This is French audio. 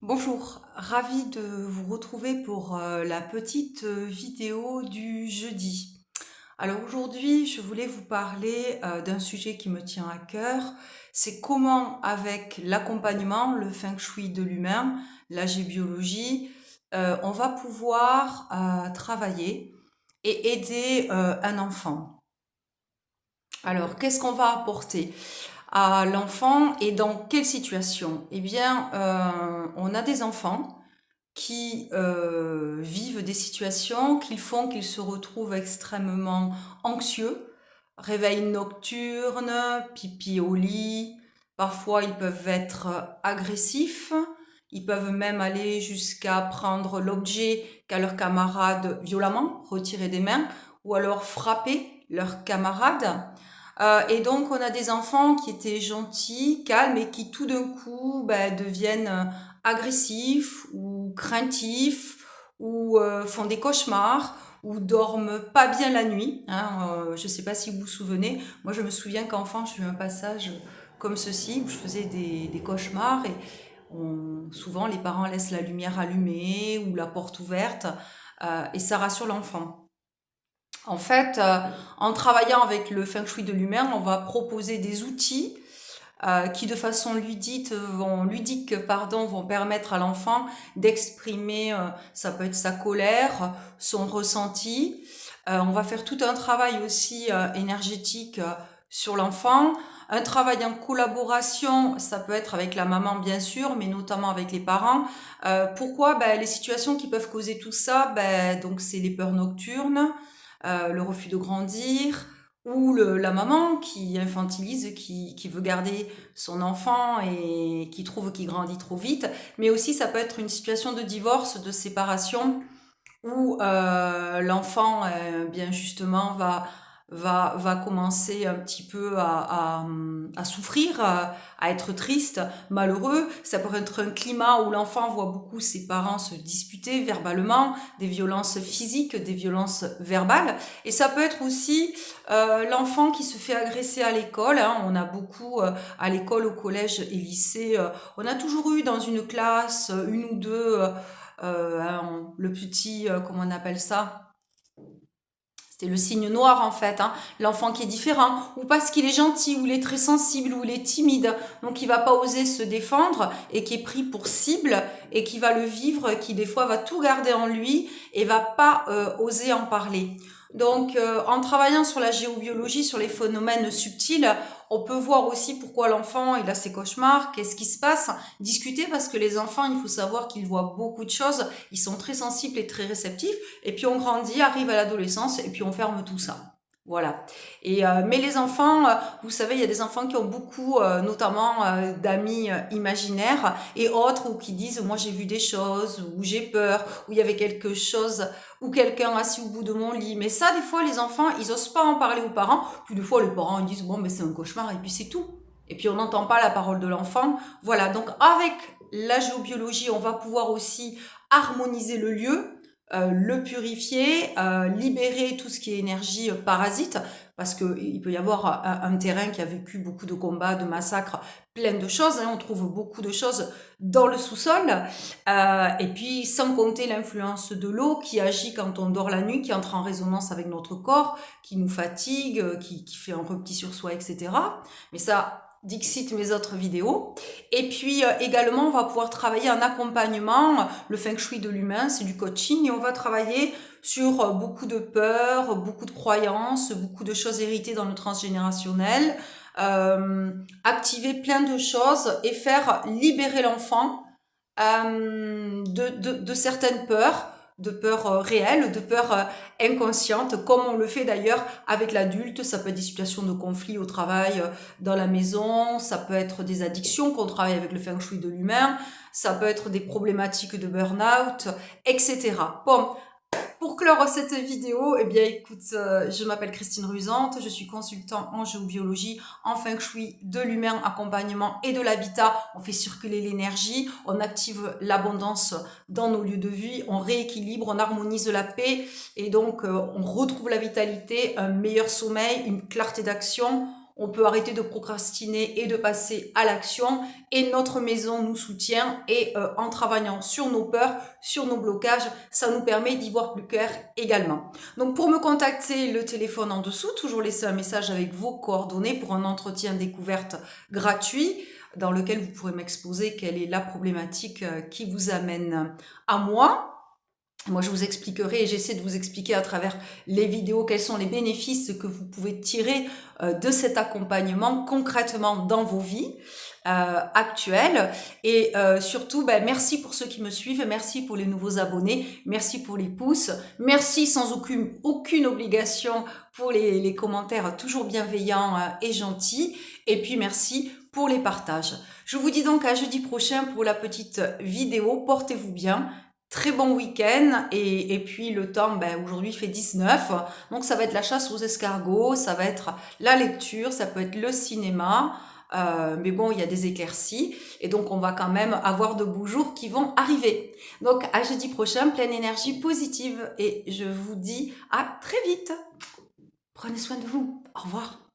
Bonjour, ravie de vous retrouver pour la petite vidéo du jeudi. Alors aujourd'hui, je voulais vous parler d'un sujet qui me tient à cœur. C'est comment, avec l'accompagnement, le feng shui de l'humain, la géobiologie, on va pouvoir travailler et aider un enfant. Alors, qu'est-ce qu'on va apporter à l'enfant et dans quelle situation? Eh bien, on a des enfants qui vivent des situations qui font qu'ils se retrouvent extrêmement anxieux, réveil nocturne, pipi au lit, parfois ils peuvent être agressifs, ils peuvent même aller jusqu'à prendre l'objet qu'a leur camarade violemment, retirer des mains, ou alors frapper leur camarade. Et donc, on a des enfants qui étaient gentils, calmes, et qui tout d'un coup deviennent agressifs ou craintifs ou font des cauchemars ou dorment pas bien la nuit. Je ne sais pas si vous vous souvenez. Moi, je me souviens qu'enfant, j'ai eu un passage comme ceci où je faisais des cauchemars et souvent les parents laissent la lumière allumée ou la porte ouverte et ça rassure l'enfant. En fait, en travaillant avec le feng shui de l'humain, on va proposer des outils qui, de façon ludique, vont permettre à l'enfant d'exprimer, ça peut être sa colère, son ressenti. On va faire tout un travail aussi énergétique sur l'enfant. Un travail en collaboration, ça peut être avec la maman bien sûr, mais notamment avec les parents. Pourquoi? Les situations qui peuvent causer tout ça, donc c'est les peurs nocturnes, le refus de grandir, ou la maman qui infantilise, qui veut garder son enfant et qui trouve qu'il grandit trop vite. Mais aussi, ça peut être une situation de divorce, de séparation, où l'enfant, bien justement, va commencer un petit peu à souffrir, à être triste, malheureux. Ça peut être un climat où l'enfant voit beaucoup ses parents se disputer verbalement, des violences physiques, des violences verbales. Et ça peut être aussi l'enfant qui se fait agresser à l'école. On a beaucoup à l'école, au collège et lycée. On a toujours eu dans une classe une ou deux le petit, comment on appelle ça? C'était le signe noir en fait, l'enfant qui est différent, ou parce qu'il est gentil, ou il est très sensible, ou il est timide, donc il va pas oser se défendre, et qui est pris pour cible, et qui va le vivre, qui des fois va tout garder en lui, et va pas oser en parler. Donc en travaillant sur la géobiologie, sur les phénomènes subtils, on peut voir aussi pourquoi l'enfant il a ses cauchemars, qu'est-ce qui se passe, discuter parce que les enfants, il faut savoir qu'ils voient beaucoup de choses, ils sont très sensibles et très réceptifs, et puis on grandit, arrive à l'adolescence, et puis on ferme tout ça. Voilà. Mais les enfants, vous savez, il y a des enfants qui ont beaucoup, notamment d'amis imaginaires et autres, ou qui disent, moi j'ai vu des choses, ou j'ai peur, ou il y avait quelque chose, ou quelqu'un assis au bout de mon lit. Mais ça, des fois, les enfants, ils osent pas en parler aux parents. Puis des fois, les parents ils disent, bon, mais c'est un cauchemar, et puis c'est tout. Et puis on n'entend pas la parole de l'enfant. Voilà. Donc avec la géobiologie, on va pouvoir aussi harmoniser le lieu, le purifier, libérer tout ce qui est énergie parasite, parce qu'il peut y avoir un terrain qui a vécu beaucoup de combats, de massacres, plein de choses, on trouve beaucoup de choses dans le sous-sol, et puis sans compter l'influence de l'eau qui agit quand on dort la nuit, qui entre en résonance avec notre corps, qui nous fatigue, qui fait un repli sur soi, etc. Mais ça, dixit mes autres vidéos. Et puis également, on va pouvoir travailler en accompagnement. Le feng shui de l'humain, c'est du coaching, et on va travailler sur beaucoup de peurs, beaucoup de croyances, beaucoup de choses héritées dans le transgénérationnel, activer plein de choses et faire libérer l'enfant de certaines peurs, de peurs réelles, de peurs inconscientes, comme on le fait d'ailleurs avec l'adulte. Ça peut être des situations de conflit au travail, dans la maison, ça peut être des addictions qu'on travaille avec le feng shui de l'humain, ça peut être des problématiques de burn-out, etc. Bon, pour clore cette vidéo, eh bien écoute, je m'appelle Christine Rusante, je suis consultant en géobiologie, en feng shui de l'humain, accompagnement et de l'habitat. On fait circuler l'énergie, on active l'abondance dans nos lieux de vie, on rééquilibre, on harmonise la paix, et donc on retrouve la vitalité, un meilleur sommeil, une clarté d'action. on peut arrêter de procrastiner et de passer à l'action. Et notre maison nous soutient et en travaillant sur nos peurs, sur nos blocages, ça nous permet d'y voir plus clair également. Donc pour me contacter, le téléphone en dessous, toujours laisser un message avec vos coordonnées pour un entretien découverte gratuit dans lequel vous pourrez m'exposer quelle est la problématique qui vous amène à moi. Moi, je vous expliquerai et j'essaie de vous expliquer à travers les vidéos quels sont les bénéfices que vous pouvez tirer de cet accompagnement concrètement dans vos vies actuelles. Et surtout, merci pour ceux qui me suivent, merci pour les nouveaux abonnés, merci pour les pouces, merci sans aucune obligation pour les commentaires toujours bienveillants et gentils. Et puis, merci pour les partages. Je vous dis donc à jeudi prochain pour la petite vidéo. Portez-vous bien. Très bon week-end et puis le temps, aujourd'hui il fait 19, donc ça va être la chasse aux escargots, ça va être la lecture, ça peut être le cinéma, mais bon, il y a des éclaircies et donc on va quand même avoir de beaux jours qui vont arriver. Donc à jeudi prochain, pleine énergie positive et je vous dis à très vite. Prenez soin de vous. Au revoir.